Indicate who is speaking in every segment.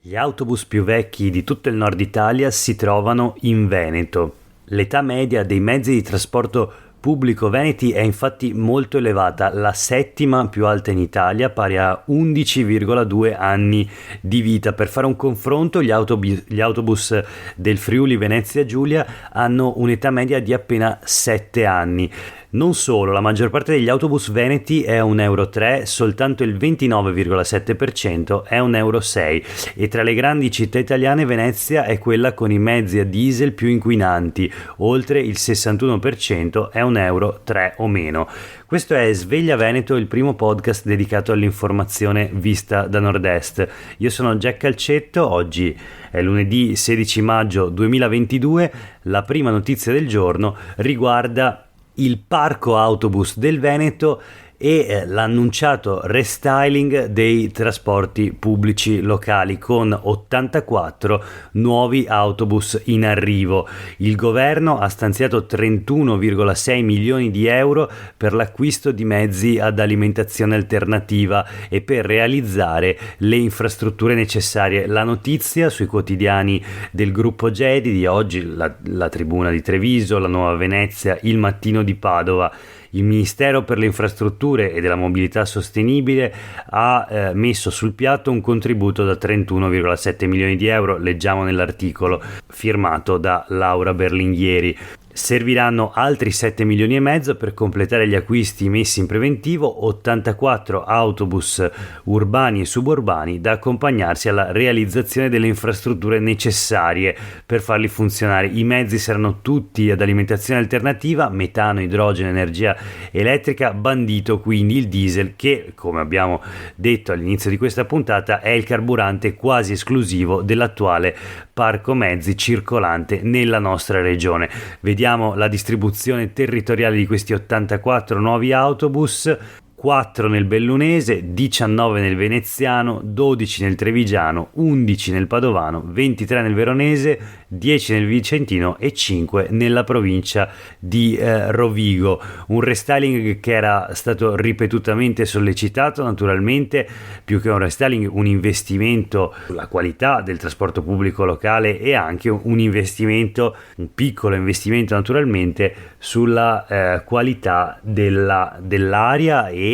Speaker 1: Gli autobus più vecchi di tutto il nord Italia si trovano in Veneto. L'età media dei mezzi di trasporto pubblico veneti è infatti molto elevata, la settima più alta in Italia, pari a 11,2 anni di vita. Per fare un confronto, gli autobus del Friuli Venezia Giulia hanno un'età media di appena 7 anni. Non solo, la maggior parte degli autobus veneti è un Euro 3, soltanto il 29,7% è un Euro 6 e tra le grandi città italiane Venezia è quella con i mezzi a diesel più inquinanti, oltre il 61% è un Euro 3 o meno. Questo è Sveglia Veneto, il primo podcast dedicato all'informazione vista da nord-est. Io sono Jack Calcetto, oggi è lunedì 16 maggio 2022, la prima notizia del giorno riguarda il parco autobus del Veneto e l'annunciato restyling dei trasporti pubblici locali con 84 nuovi autobus in arrivo. Il governo ha stanziato 31,6 milioni di euro per l'acquisto di mezzi ad alimentazione alternativa e per realizzare le infrastrutture necessarie. La notizia sui quotidiani del gruppo Gedi di oggi, la Tribuna di Treviso, la Nuova Venezia, il Mattino di Padova. Il Ministero per le Infrastrutture e della Mobilità Sostenibile ha messo sul piatto un contributo da 31,7 milioni di euro, leggiamo nell'articolo firmato da Laura Berlinghieri. Serviranno altri 7 milioni e mezzo per completare gli acquisti messi in preventivo, 84 autobus urbani e suburbani da accompagnarsi alla realizzazione delle infrastrutture necessarie per farli funzionare. I mezzi saranno tutti ad alimentazione alternativa, metano, idrogeno, energia elettrica, bandito quindi il diesel che, come abbiamo detto all'inizio di questa puntata, è il carburante quasi esclusivo dell'attuale parco mezzi circolante nella nostra regione. Vediamo la distribuzione territoriale di questi 84 nuovi autobus: 4 nel Bellunese, 19 nel Veneziano, 12 nel Trevigiano, 11 nel Padovano, 23 nel Veronese, 10 nel Vicentino e 5 nella provincia di Rovigo. Un restyling che era stato ripetutamente sollecitato, naturalmente, più che un restyling, un investimento sulla qualità del trasporto pubblico locale e anche un investimento, un piccolo investimento naturalmente, sulla qualità dell'aria e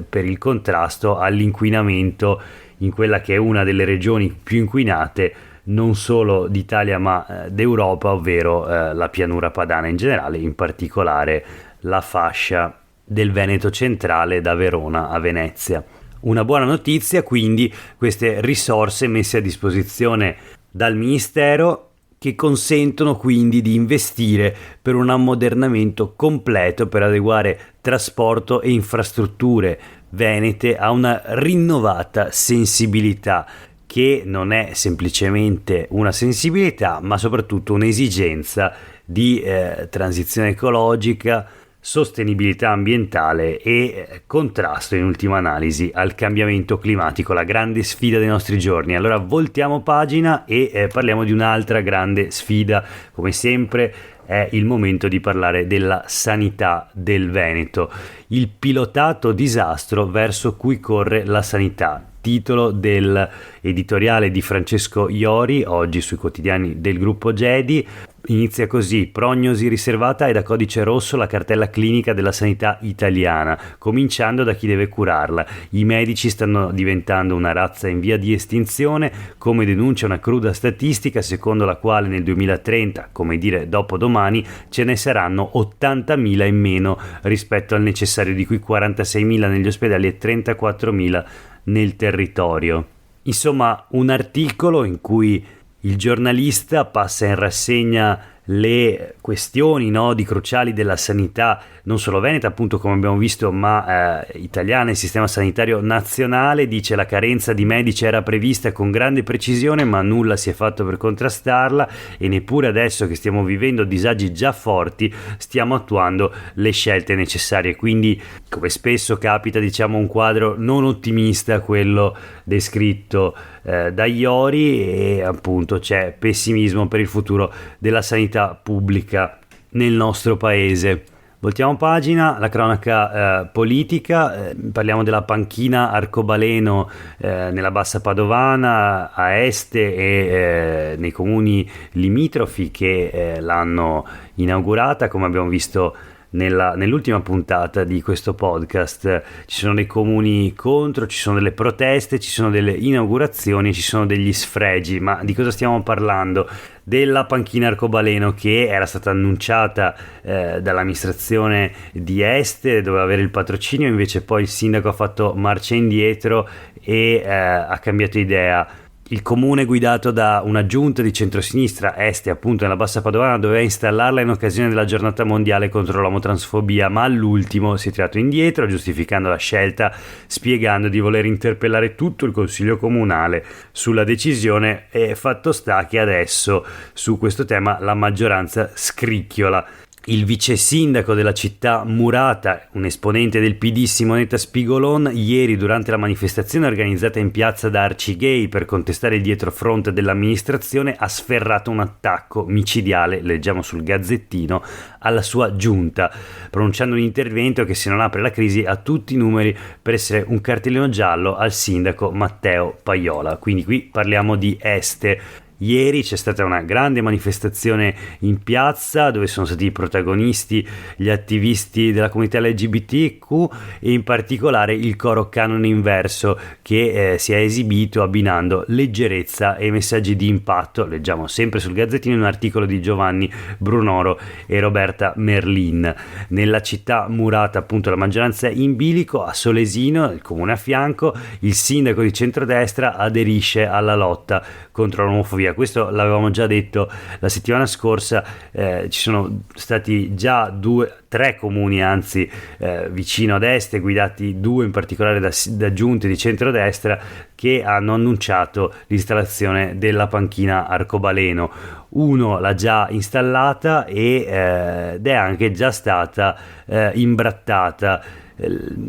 Speaker 1: per il contrasto all'inquinamento in quella che è una delle regioni più inquinate non solo d'Italia ma d'Europa, ovvero la pianura padana in generale, in particolare la fascia del Veneto centrale da Verona a Venezia. Una buona notizia quindi queste risorse messe a disposizione dal Ministero, che consentono quindi di investire per un ammodernamento completo per adeguare trasporto e infrastrutture venete a una rinnovata sensibilità, che non è semplicemente una sensibilità ma soprattutto un'esigenza di transizione ecologica, sostenibilità ambientale e contrasto in ultima analisi al cambiamento climatico, la grande sfida dei nostri giorni. Allora voltiamo pagina e parliamo di un'altra grande sfida. Come sempre è il momento di parlare della sanità del Veneto, il pilotato disastro verso cui corre la sanità. Titolo dell'editoriale di Francesco Iori, oggi sui quotidiani del gruppo Gedi. Inizia così: prognosi riservata e da codice rosso la cartella clinica della sanità italiana, cominciando da chi deve curarla. I medici stanno diventando una razza in via di estinzione, come denuncia una cruda statistica secondo la quale nel 2030, come dire dopodomani, ce ne saranno 80.000 in meno rispetto al necessario, di cui 46.000 negli ospedali e 34.000 nel territorio. Insomma, un articolo in cui il giornalista passa in rassegna le questioni nodi cruciali della sanità, non solo veneta appunto come abbiamo visto, ma italiana, il sistema sanitario nazionale. Dice: la carenza di medici era prevista con grande precisione ma nulla si è fatto per contrastarla e neppure adesso che stiamo vivendo disagi già forti stiamo attuando le scelte necessarie. Quindi, come spesso capita, diciamo un quadro non ottimista quello descritto da Iori, e appunto c'è pessimismo per il futuro della sanità pubblica nel nostro paese. Voltiamo pagina, la cronaca politica, parliamo della panchina arcobaleno nella Bassa Padovana, a Este e nei comuni limitrofi che l'hanno inaugurata, come abbiamo visto nell'ultima puntata di questo podcast. Ci sono dei comuni contro, ci sono delle proteste, ci sono delle inaugurazioni, ci sono degli sfregi. Ma di cosa stiamo parlando? Della panchina arcobaleno che era stata annunciata dall'amministrazione di Este, doveva avere il patrocinio, invece poi il sindaco ha fatto marcia indietro e ha cambiato idea. Il comune guidato da una giunta di centrosinistra, Este appunto nella Bassa Padovana, doveva installarla in occasione della giornata mondiale contro l'omotransfobia, ma all'ultimo si è tirato indietro giustificando la scelta, spiegando di voler interpellare tutto il consiglio comunale sulla decisione, e fatto sta che adesso su questo tema la maggioranza scricchiola. Il vice sindaco della città murata, un esponente del PD, Simonetta Spigolon, ieri durante la manifestazione organizzata in piazza da Arcigay per contestare il dietrofront dell'amministrazione, ha sferrato un attacco micidiale, leggiamo sul Gazzettino, alla sua giunta, pronunciando un intervento che, se non apre la crisi, ha tutti i numeri per essere un cartellino giallo al sindaco Matteo Paiola. Quindi qui parliamo di Este. Ieri c'è stata una grande manifestazione in piazza dove sono stati i protagonisti gli attivisti della comunità LGBTQ e in particolare il coro Canone Inverso, che si è esibito abbinando leggerezza e messaggi di impatto. Leggiamo sempre sul Gazzettino un articolo di Giovanni Brunoro e Roberta Merlin. Nella città murata appunto la maggioranza è in bilico, a Solesino, il comune a fianco, il sindaco di centrodestra aderisce alla lotta contro l'omofobia. Questo l'avevamo già detto la settimana scorsa, ci sono stati già tre comuni anzi vicino ad Este, guidati due in particolare da giunte di centrodestra, che hanno annunciato l'installazione della panchina arcobaleno. Uno l'ha già installata ed è anche già stata imbrattata.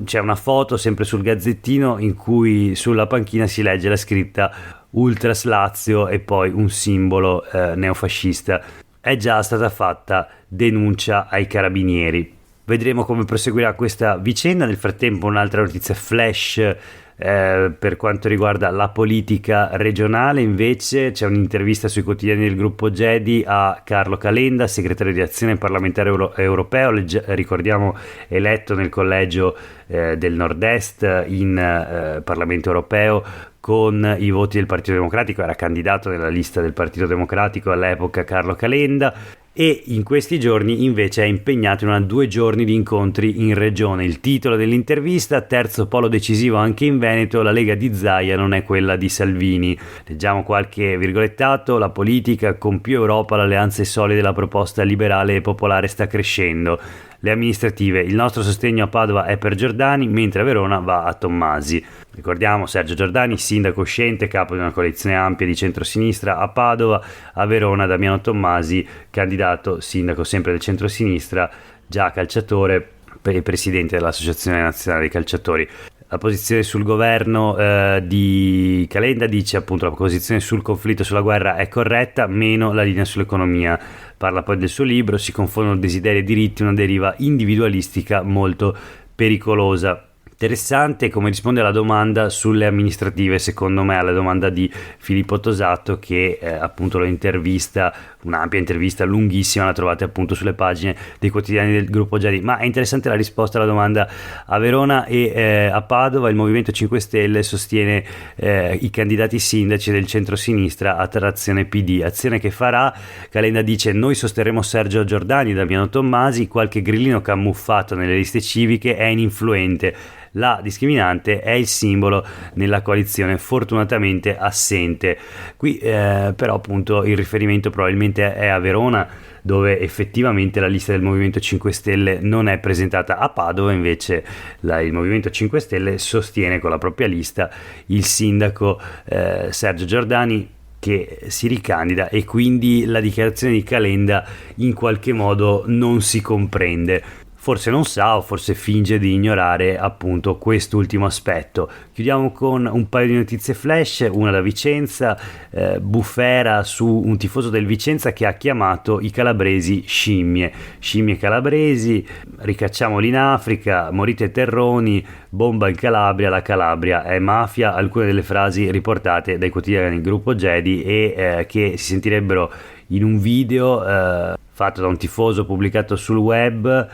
Speaker 1: C'è una foto sempre sul Gazzettino in cui sulla panchina si legge la scritta Ultras Lazio e poi un simbolo neofascista. È già stata fatta denuncia ai carabinieri. Vedremo come proseguirà questa vicenda. Nel frattempo un'altra notizia flash per quanto riguarda la politica regionale, invece c'è un'intervista sui quotidiani del gruppo Gedi a Carlo Calenda, segretario di Azione parlamentare europeo, ricordiamo eletto nel collegio del Nord-Est in Parlamento europeo con i voti del Partito Democratico. Era candidato nella lista del Partito Democratico all'epoca Carlo Calenda, e in questi giorni invece è impegnato in 2 giorni di incontri in regione. Il titolo dell'intervista: terzo polo decisivo anche in Veneto, la Lega di Zaia non è quella di Salvini. Leggiamo qualche virgolettato: la politica con più Europa, l'alleanza solide, la proposta liberale e popolare sta crescendo. Le amministrative, il nostro sostegno a Padova è per Giordani, mentre a Verona va a Tommasi. Ricordiamo Sergio Giordani, sindaco uscente, capo di una coalizione ampia di centrosinistra a Padova. A Verona Damiano Tommasi, candidato sindaco sempre del centrosinistra, già calciatore e presidente dell'Associazione Nazionale dei Calciatori. La posizione sul governo di Calenda dice appunto: la posizione sul conflitto, sulla guerra è corretta, meno la linea sull'economia. Parla poi del suo libro: si confondono desideri e diritti, una deriva individualistica molto pericolosa. Interessante come risponde alla domanda sulle amministrative, secondo me alla domanda di Filippo Tosato, che appunto lo intervista, un'ampia intervista lunghissima, la trovate appunto sulle pagine dei quotidiani del gruppo Gedi. Ma è interessante la risposta alla domanda: a Verona e a Padova il Movimento 5 Stelle sostiene i candidati sindaci del centro-sinistra a trazione PD, azione che farà. Calenda dice: noi sosterremo Sergio Giordani, Damiano Tommasi, qualche grillino camuffato nelle liste civiche è ininfluente. La discriminante è il simbolo nella coalizione, fortunatamente assente. Qui però appunto il riferimento probabilmente è a Verona, dove effettivamente la lista del Movimento 5 Stelle non è presentata. A Padova invece il Movimento 5 Stelle sostiene con la propria lista il sindaco Sergio Giordani, che si ricandida, e quindi la dichiarazione di Calenda in qualche modo non si comprende. forse non sa o forse finge di ignorare appunto quest'ultimo aspetto. Chiudiamo con un paio di notizie flash, una da Vicenza, bufera su un tifoso del Vicenza che ha chiamato i calabresi scimmie calabresi, ricacciamoli in Africa, morite terroni, bomba in Calabria, la Calabria è mafia, alcune delle frasi riportate dai quotidiani Gruppo Gedi e che si sentirebbero in un video fatto da un tifoso pubblicato sul web,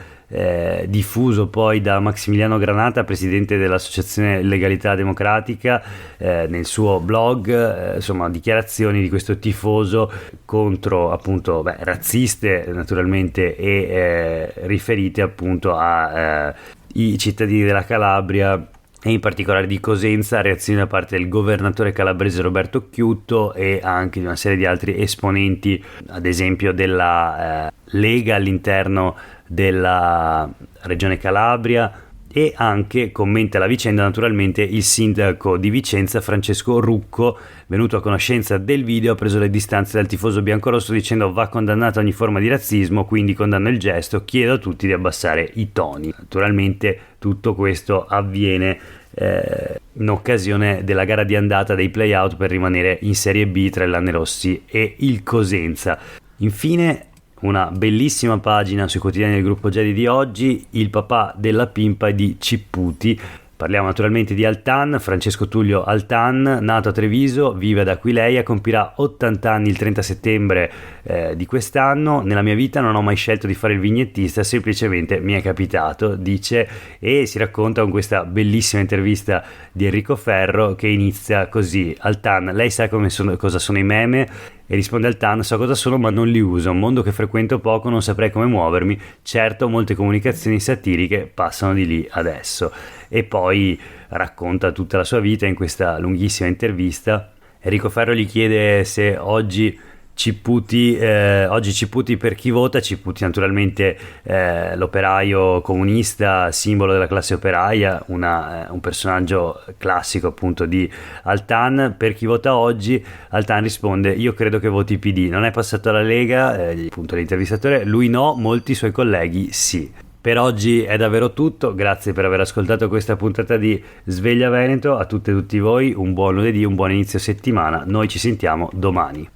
Speaker 1: diffuso poi da Maximiliano Granata, presidente dell'associazione Legalità Democratica, nel suo blog, insomma dichiarazioni di questo tifoso contro appunto razziste naturalmente e riferite appunto a i cittadini della Calabria e in particolare di Cosenza, reazioni da parte del governatore calabrese Roberto Chiutto e anche di una serie di altri esponenti, ad esempio della Lega all'interno della regione Calabria, e anche commenta la vicenda naturalmente il sindaco di Vicenza Francesco Rucco, venuto a conoscenza del video ha preso le distanze dal tifoso biancorosso dicendo va condannata ogni forma di razzismo, quindi condanno il gesto, chiedo a tutti di abbassare i toni. Naturalmente tutto questo avviene in occasione della gara di andata dei play-out per rimanere in Serie B tra il Lanerossi e il Cosenza. Infine una bellissima pagina sui quotidiani del Gruppo Gedi di oggi, il papà della pimpa di Cipputi. Parliamo naturalmente di Altan, Francesco Tullio Altan, nato a Treviso, vive ad Aquileia, compirà 80 anni il 30 settembre di quest'anno. Nella mia vita non ho mai scelto di fare il vignettista, semplicemente mi è capitato, dice, e si racconta con questa bellissima intervista di Enrico Ferro che inizia così: Altan, lei sa cosa sono i meme? E risponde Altan: so cosa sono ma non li uso, un mondo che frequento poco, non saprei come muovermi, certo molte comunicazioni satiriche passano di lì adesso. E poi racconta tutta la sua vita in questa lunghissima intervista. Enrico Ferro gli chiede se oggi Cipputi per chi vota. Cipputi naturalmente l'operaio comunista, simbolo della classe operaia, un personaggio classico appunto di Altan. Per chi vota oggi, Altan risponde: io credo che voti PD, non è passato alla Lega, appunto l'intervistatore, lui no, molti suoi colleghi sì. Per oggi è davvero tutto, grazie per aver ascoltato questa puntata di Sveglia Veneto, a tutte e tutti voi un buon lunedì, un buon inizio settimana, noi ci sentiamo domani.